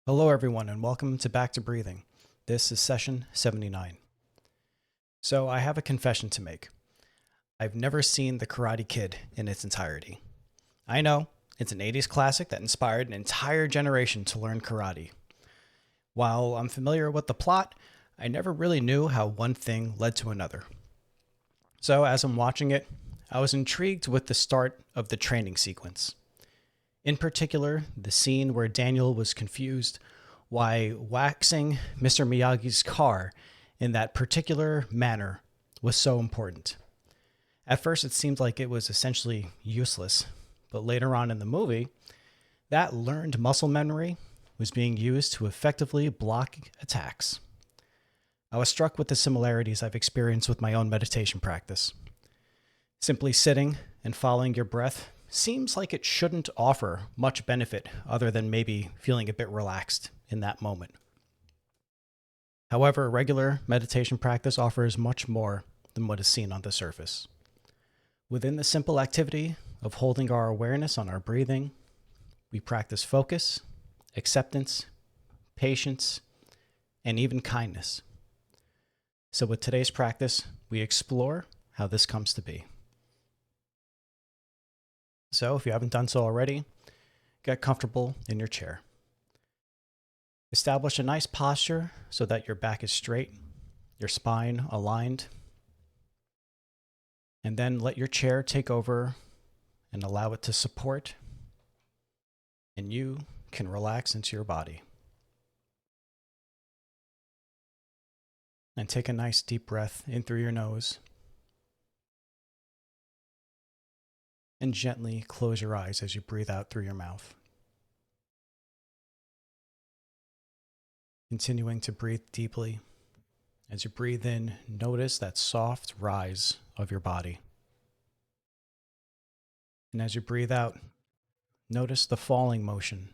Hello, everyone, and welcome to Back to Breathing. This is session 79. So, I have a confession to make. I've never seen The Karate Kid in its entirety. I know, it's an 80s classic that inspired an entire generation to learn karate. While I'm familiar with the plot, I never really knew how one thing led to another. So, as I'm watching it, I was intrigued with the start of the training sequence. In particular, the scene where Daniel was confused why waxing Mr. Miyagi's car in that particular manner was so important. At first, it seemed like it was essentially useless, but later on in the movie, that learned muscle memory was being used to effectively block attacks. I was struck with the similarities I've experienced with my own meditation practice. Simply sitting and following your breath seems like it shouldn't offer much benefit other than maybe feeling a bit relaxed in that moment. However, regular meditation practice offers much more than what is seen on the surface. Within the simple activity of holding our awareness on our breathing, we practice focus, acceptance, patience, and even kindness. So with today's practice, we explore how this comes to be. So if you haven't done so already, get comfortable in your chair. Establish a nice posture so that your back is straight, your spine aligned, and then let your chair take over and allow it to support, and you can relax into your body. And take a nice deep breath in through your nose, and gently close your eyes as you breathe out through your mouth. Continuing to breathe deeply. As you breathe in, notice that soft rise of your body. And as you breathe out, notice the falling motion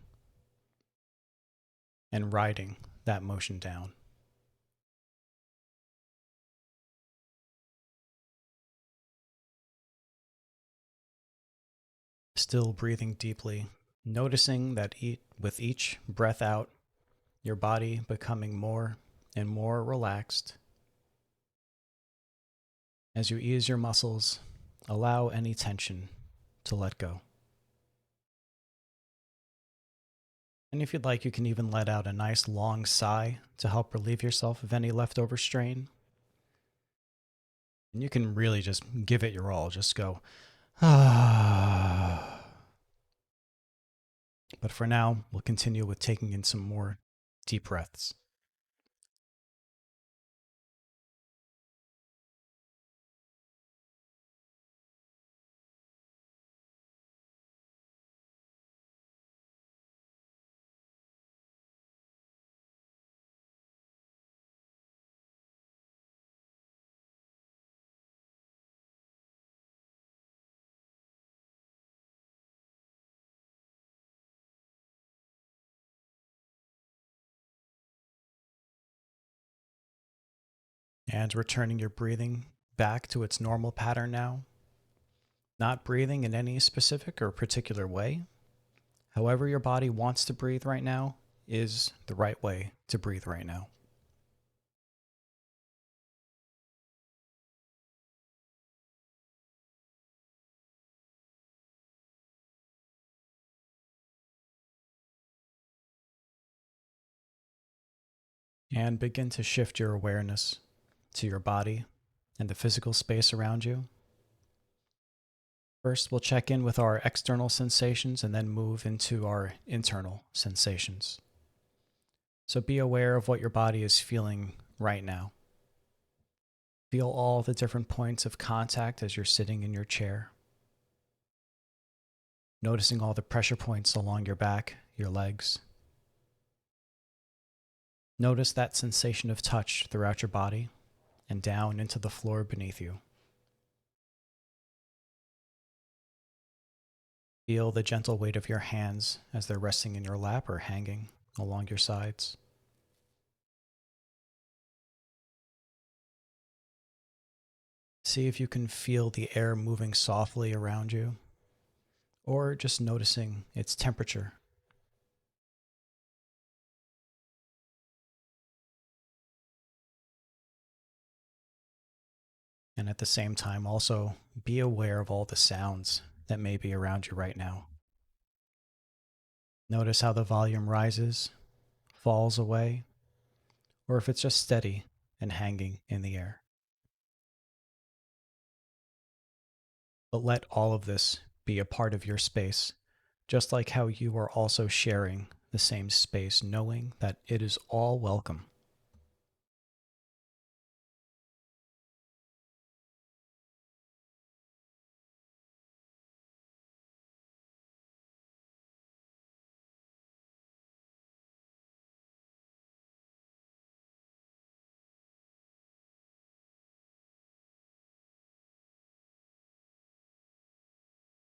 and riding that motion down. Still breathing deeply, noticing that with each breath out, your body becoming more and more relaxed. As you ease your muscles, allow any tension to let go. And if you'd like, you can even let out a nice long sigh to help relieve yourself of any leftover strain. And you can really just give it your all. Just go, ah. But for now, we'll continue with taking in some more deep breaths. And returning your breathing back to its normal pattern now. Not breathing in any specific or particular way. However, your body wants to breathe right now is the right way to breathe right now. And begin to shift your awareness to your body and the physical space around you. First, we'll check in with our external sensations and then move into our internal sensations. So be aware of what your body is feeling right now. Feel all the different points of contact as you're sitting in your chair. Noticing all the pressure points along your back, your legs. Notice that sensation of touch throughout your body and down into the floor beneath you. Feel the gentle weight of your hands as they're resting in your lap or hanging along your sides. See if you can feel the air moving softly around you, or just noticing its temperature. And at the same time, also be aware of all the sounds that may be around you right now. Notice how the volume rises, falls away, or if it's just steady and hanging in the air. But let all of this be a part of your space, just like how you are also sharing the same space, knowing that it is all welcome.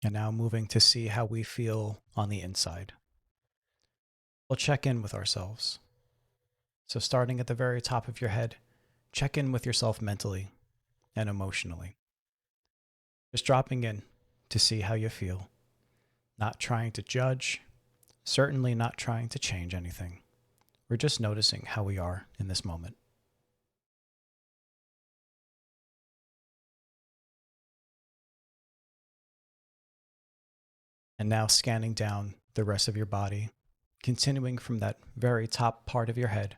And now moving to see how we feel on the inside. We'll check in with ourselves. So, starting at the very top of your head, check in with yourself mentally and emotionally. Just dropping in to see how you feel, not trying to judge, certainly not trying to change anything. We're just noticing how we are in this moment. And now scanning down the rest of your body, continuing from that very top part of your head,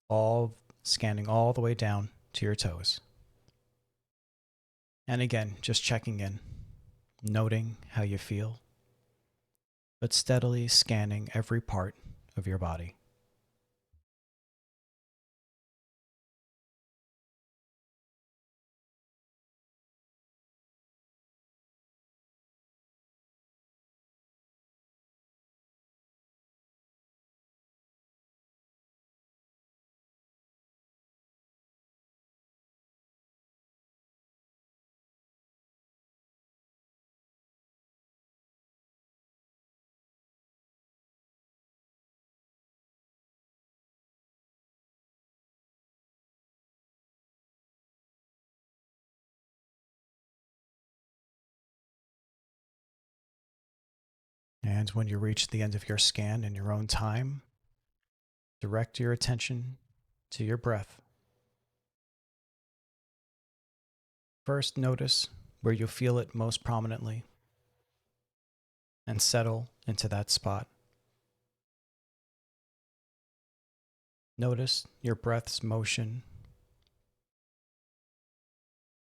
all scanning all the way down to your toes. And again, just checking in, noting how you feel, but steadily scanning every part of your body. And when you reach the end of your scan in your own time, direct your attention to your breath. First, notice where you feel it most prominently and settle into that spot. Notice your breath's motion.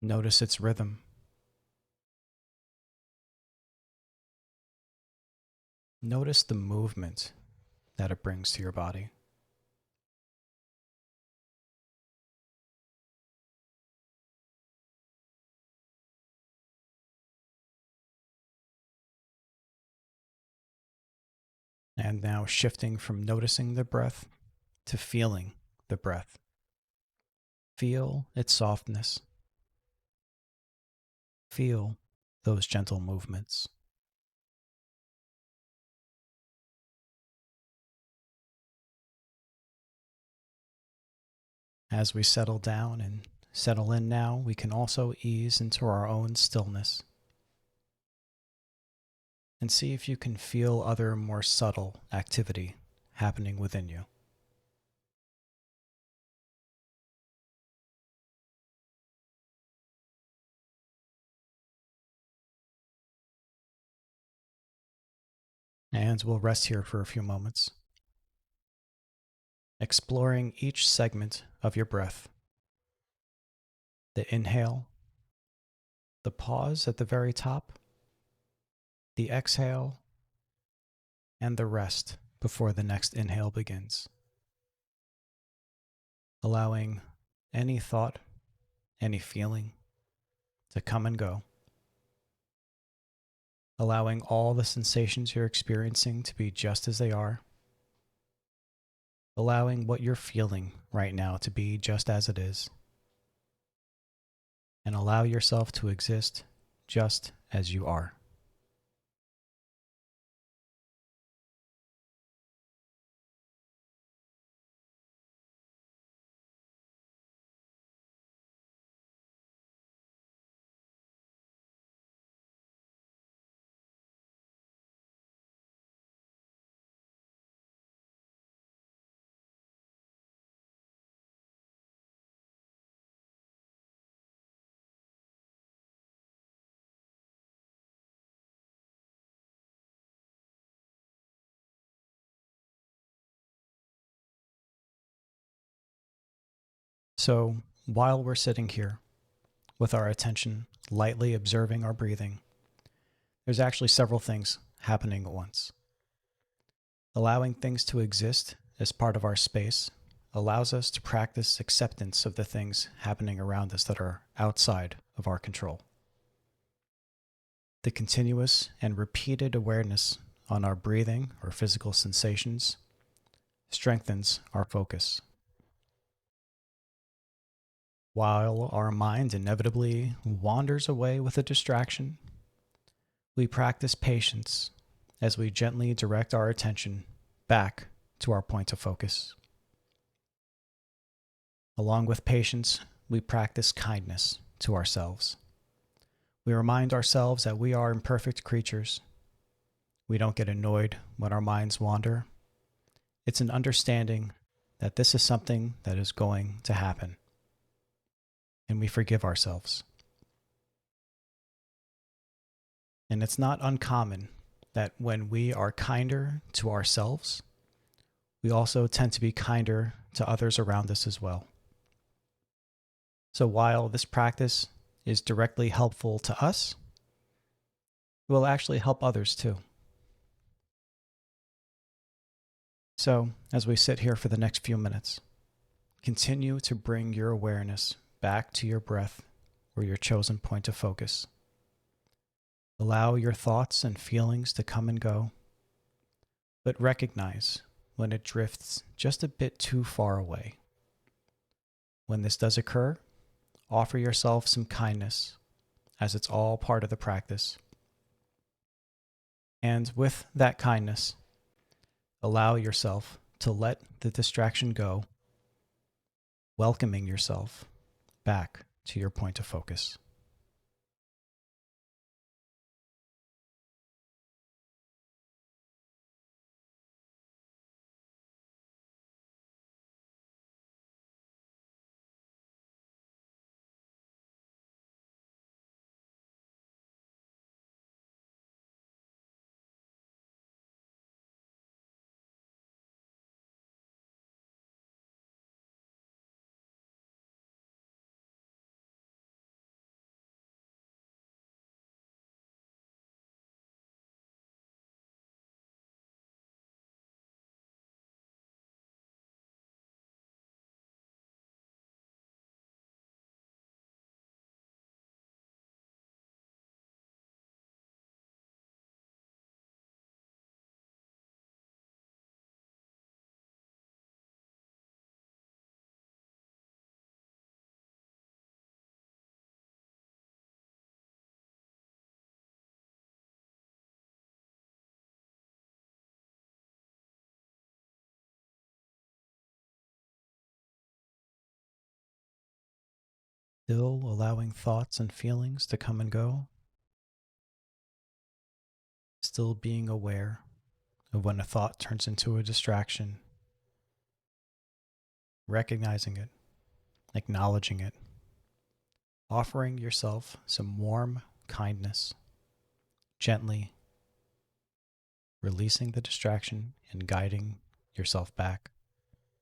Notice its rhythm. Notice the movement that it brings to your body. And now shifting from noticing the breath to feeling the breath. Feel its softness. Feel those gentle movements. As we settle down and settle in now, we can also ease into our own stillness and see if you can feel other more subtle activity happening within you. And we'll rest here for a few moments, exploring each segment of your breath. The inhale, the pause at the very top, the exhale, and the rest before the next inhale begins. Allowing any thought, any feeling to come and go. Allowing all the sensations you're experiencing to be just as they are. Allowing what you're feeling right now to be just as it is. And allow yourself to exist just as you are. So, while we're sitting here with our attention lightly observing our breathing, there's actually several things happening at once. Allowing things to exist as part of our space allows us to practice acceptance of the things happening around us that are outside of our control. The continuous and repeated awareness on our breathing or physical sensations strengthens our focus. While our mind inevitably wanders away with a distraction, we practice patience as we gently direct our attention back to our point of focus. Along with patience, we practice kindness to ourselves. We remind ourselves that we are imperfect creatures. We don't get annoyed when our minds wander. It's an understanding that this is something that is going to happen, and we forgive ourselves. And it's not uncommon that when we are kinder to ourselves, we also tend to be kinder to others around us as well. So while this practice is directly helpful to us, it will actually help others too. So as we sit here for the next few minutes, continue to bring your awareness back to your breath or your chosen point of focus. Allow your thoughts and feelings to come and go, but recognize when it drifts just a bit too far away. When this does occur, offer yourself some kindness, as it's all part of the practice. And with that kindness, allow yourself to let the distraction go, welcoming yourself back to your point of focus. Still allowing thoughts and feelings to come and go, still being aware of when a thought turns into a distraction, recognizing it, acknowledging it, offering yourself some warm kindness, gently releasing the distraction and guiding yourself back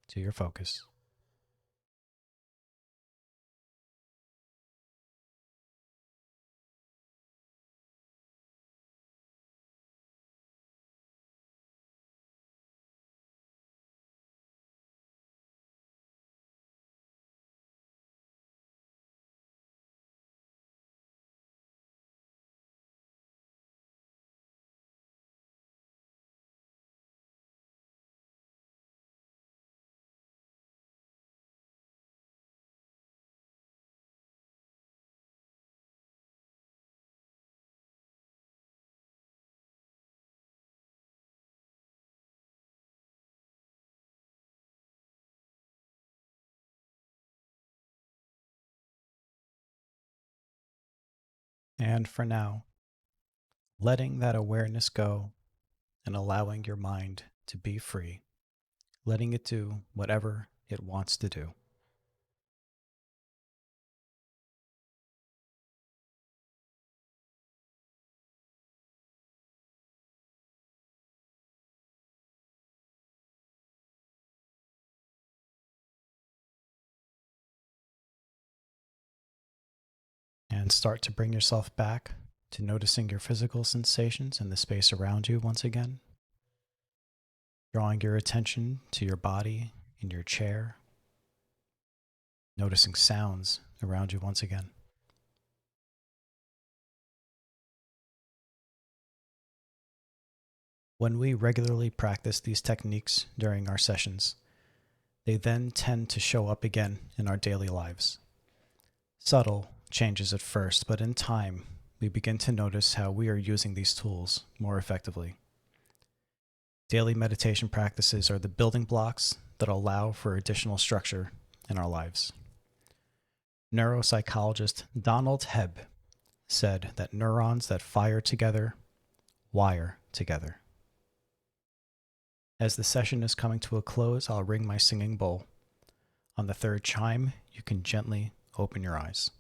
to your focus. And for now, letting that awareness go and allowing your mind to be free, letting it do whatever it wants to do. And start to bring yourself back to noticing your physical sensations and the space around you once again. Drawing your attention to your body in your chair. Noticing sounds around you once again. When we regularly practice these techniques during our sessions, they then tend to show up again in our daily lives. Subtle changes at first, but in time, we begin to notice how we are using these tools more effectively. Daily meditation practices are the building blocks that allow for additional structure in our lives. Neuropsychologist Donald Hebb said that neurons that fire together wire together. As the session is coming to a close, I'll ring my singing bowl. On the third chime, you can gently open your eyes.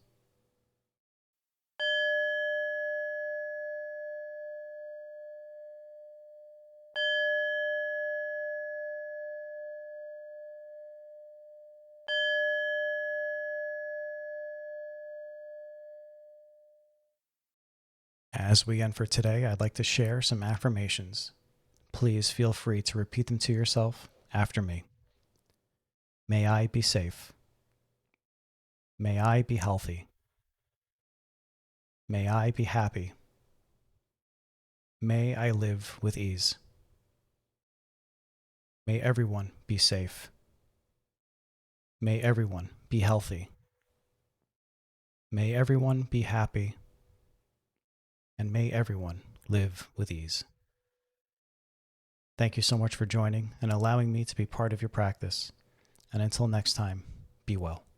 As we end for today, I'd like to share some affirmations. Please feel free to repeat them to yourself after me. May I be safe. May I be healthy. May I be happy. May I live with ease. May everyone be safe. May everyone be healthy. May everyone be happy. And may everyone live with ease. Thank you so much for joining and allowing me to be part of your practice. And until next time, be well.